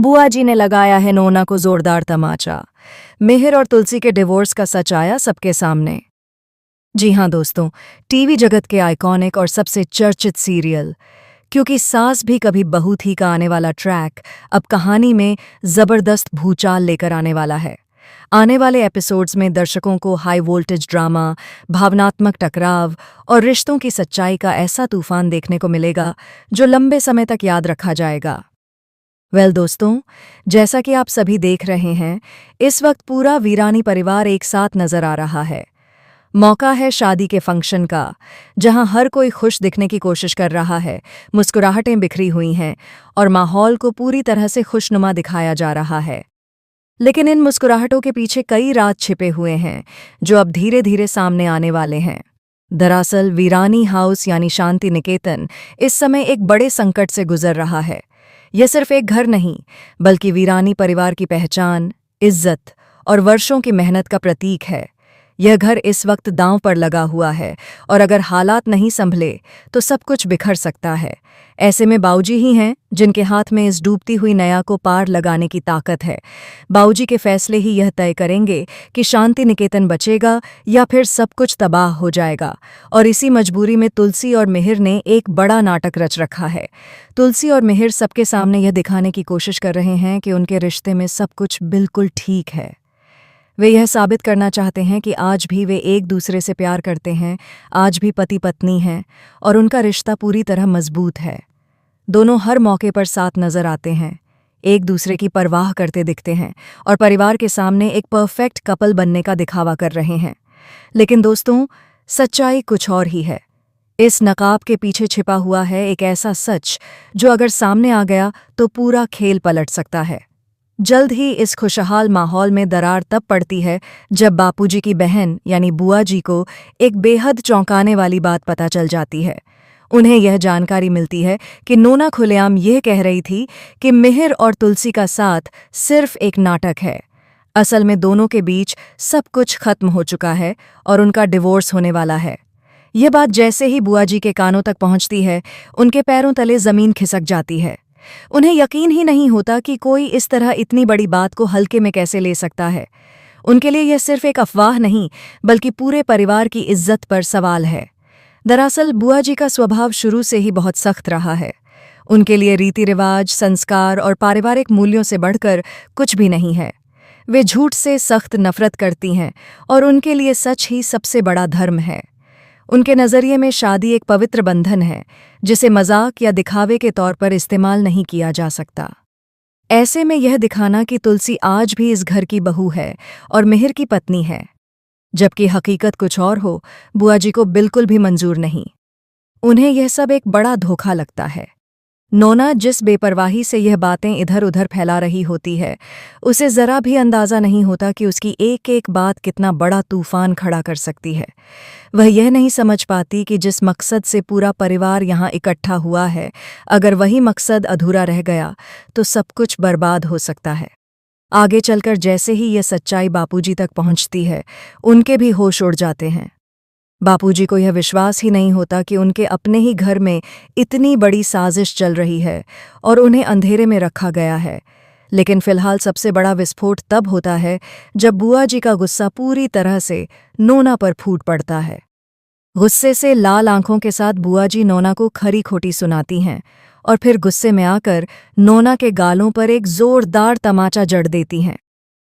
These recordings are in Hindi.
बुआ जी ने लगाया है नोना को जोरदार तमाचा। मिहिर और तुलसी के डिवोर्स का सच आया सबके सामने। जी हाँ दोस्तों, टीवी जगत के आइकॉनिक और सबसे चर्चित सीरियल क्योंकि सास भी कभी बहू थी का आने वाला ट्रैक अब कहानी में जबरदस्त भूचाल लेकर आने वाला है। आने वाले एपिसोड्स में दर्शकों को हाई वोल्टेज ड्रामा, भावनात्मक टकराव और रिश्तों की सच्चाई का ऐसा तूफान देखने को मिलेगा जो लंबे समय तक याद रखा जाएगा। दोस्तों, जैसा कि आप सभी देख रहे हैं, इस वक्त पूरा वीरानी परिवार एक साथ नजर आ रहा है। मौका है शादी के फंक्शन का, जहां हर कोई खुश दिखने की कोशिश कर रहा है, मुस्कुराहटें बिखरी हुई हैं और माहौल को पूरी तरह से खुशनुमा दिखाया जा रहा है। लेकिन इन मुस्कुराहटों के पीछे कई राज छिपे हुए हैं जो अब धीरे धीरे सामने आने वाले हैं। दरअसल वीरानी हाउस यानी शांति निकेतन इस समय एक बड़े संकट से गुजर रहा है। यह सिर्फ एक घर नहीं, बल्कि वीरानी परिवार की पहचान, इज्जत और वर्षों की मेहनत का प्रतीक है। यह घर इस वक्त दांव पर लगा हुआ है और अगर हालात नहीं संभले तो सब कुछ बिखर सकता है। ऐसे में बाऊजी ही हैं जिनके हाथ में इस डूबती हुई नया को पार लगाने की ताकत है। बाऊजी के फैसले ही यह तय करेंगे कि शांति निकेतन बचेगा या फिर सब कुछ तबाह हो जाएगा। और इसी मजबूरी में तुलसी और मिहिर ने एक बड़ा नाटक रच रखा है। तुलसी और मिहिर सबके सामने यह दिखाने की कोशिश कर रहे हैं कि उनके रिश्ते में सब कुछ बिल्कुल ठीक है। वे यह साबित करना चाहते हैं कि आज भी वे एक दूसरे से प्यार करते हैं, आज भी पति पत्नी हैं और उनका रिश्ता पूरी तरह मजबूत है। दोनों हर मौके पर साथ नजर आते हैं, एक दूसरे की परवाह करते दिखते हैं और परिवार के सामने एक परफेक्ट कपल बनने का दिखावा कर रहे हैं। लेकिन दोस्तों, सच्चाई कुछ और ही है। इस नकाब के पीछे छिपा हुआ है एक ऐसा सच जो अगर सामने आ गया तो पूरा खेल पलट सकता है। जल्द ही इस खुशहाल माहौल में दरार तब पड़ती है जब बापूजी की बहन यानी बुआ जी को एक बेहद चौंकाने वाली बात पता चल जाती है। उन्हें यह जानकारी मिलती है कि नोना खुलेआम यह कह रही थी कि मिहिर और तुलसी का साथ सिर्फ एक नाटक है। असल में दोनों के बीच सब कुछ खत्म हो चुका है और उनका डिवोर्स होने वाला है। यह बात जैसे ही बुआ जी के कानों तक पहुंचती है, उनके पैरों तले जमीन खिसक जाती है। उन्हें यकीन ही नहीं होता कि कोई इस तरह इतनी बड़ी बात को हल्के में कैसे ले सकता है। उनके लिए यह सिर्फ एक अफवाह नहीं, बल्कि पूरे परिवार की इज्जत पर सवाल है। दरअसल बुआ जी का स्वभाव शुरू से ही बहुत सख्त रहा है। उनके लिए रीति रिवाज, संस्कार और पारिवारिक मूल्यों से बढ़कर कुछ भी नहीं है। वे झूठ से सख्त नफरत करती हैं और उनके लिए सच ही सबसे बड़ा धर्म है। उनके नज़रिए में शादी एक पवित्र बंधन है जिसे मजाक या दिखावे के तौर पर इस्तेमाल नहीं किया जा सकता। ऐसे में यह दिखाना कि तुलसी आज भी इस घर की बहू है और मिहिर की पत्नी है, जबकि हकीकत कुछ और हो, बुआ जी को बिल्कुल भी मंजूर नहीं। उन्हें यह सब एक बड़ा धोखा लगता है। नोना जिस बेपरवाही से यह बातें इधर उधर फैला रही होती है, उसे जरा भी अंदाजा नहीं होता कि उसकी एक एक बात कितना बड़ा तूफान खड़ा कर सकती है। वह यह नहीं समझ पाती कि जिस मकसद से पूरा परिवार यहाँ इकट्ठा हुआ है, अगर वही मकसद अधूरा रह गया तो सब कुछ बर्बाद हो सकता है। आगे चलकर जैसे ही यह सच्चाई बापूजी तक पहुँचती है, उनके भी होश उड़ जाते हैं। बापूजी को यह विश्वास ही नहीं होता कि उनके अपने ही घर में इतनी बड़ी साजिश चल रही है और उन्हें अंधेरे में रखा गया है। लेकिन फिलहाल सबसे बड़ा विस्फोट तब होता है जब बुआ जी का गुस्सा पूरी तरह से नोना पर फूट पड़ता है। गुस्से से लाल आंखों के साथ बुआ जी नोना को खरी खोटी सुनाती हैं और फिर गुस्से में आकर नोना के गालों पर एक जोरदार तमाचा जड़ देती हैं।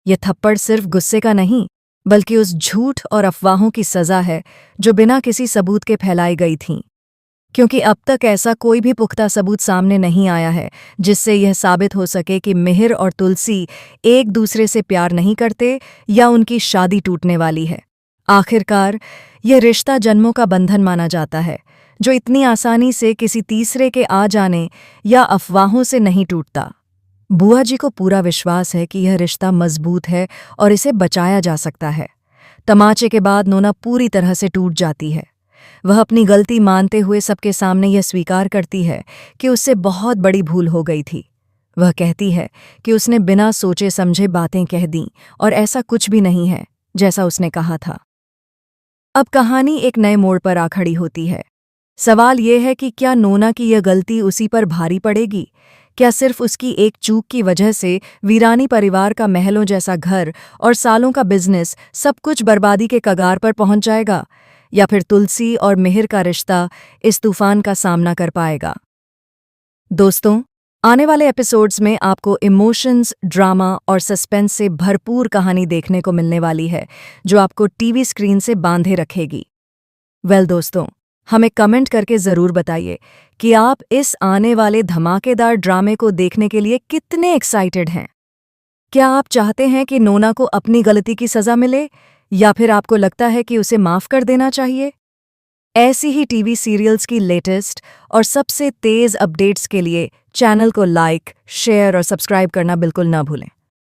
यह थप्पड़ सिर्फ गुस्से का नहीं, बल्कि उस झूठ और अफवाहों की सज़ा है जो बिना किसी सबूत के फैलाई गई थीं। क्योंकि अब तक ऐसा कोई भी पुख्ता सबूत सामने नहीं आया है जिससे यह साबित हो सके कि मिहिर और तुलसी एक दूसरे से प्यार नहीं करते या उनकी शादी टूटने वाली है। आखिरकार यह रिश्ता जन्मों का बंधन माना जाता है जो इतनी आसानी से किसी तीसरे के आ जाने या अफवाहों से नहीं टूटता। बुआ जी को पूरा विश्वास है कि यह रिश्ता मजबूत है और इसे बचाया जा सकता है। तमाचे के बाद नोना पूरी तरह से टूट जाती है। वह अपनी गलती मानते हुए सबके सामने यह स्वीकार करती है कि उससे बहुत बड़ी भूल हो गई थी। वह कहती है कि उसने बिना सोचे समझे बातें कह दीं और ऐसा कुछ भी नहीं है जैसा उसने कहा था। अब कहानी एक नए मोड़ पर आ खड़ी होती है। सवाल यह है कि क्या नोना की यह गलती उसी पर भारी पड़ेगी? क्या सिर्फ उसकी एक चूक की वजह से वीरानी परिवार का महलों जैसा घर और सालों का बिजनेस सब कुछ बर्बादी के कगार पर पहुंच जाएगा? या फिर तुलसी और मिहिर का रिश्ता इस तूफान का सामना कर पाएगा? दोस्तों, आने वाले एपिसोड्स में आपको इमोशंस, ड्रामा और सस्पेंस से भरपूर कहानी देखने को मिलने वाली है, जो आपको टीवी स्क्रीन से बांधे रखेगी। दोस्तों, हमें कमेंट करके ज़रूर बताइए कि आप इस आने वाले धमाकेदार ड्रामे को देखने के लिए कितने एक्साइटेड हैं। क्या आप चाहते हैं कि नोना को अपनी गलती की सज़ा मिले, या फिर आपको लगता है कि उसे माफ़ कर देना चाहिए? ऐसी ही टीवी सीरियल्स की लेटेस्ट और सबसे तेज़ अपडेट्स के लिए चैनल को लाइक, शेयर और सब्सक्राइब करना बिल्कुल ना भूलें।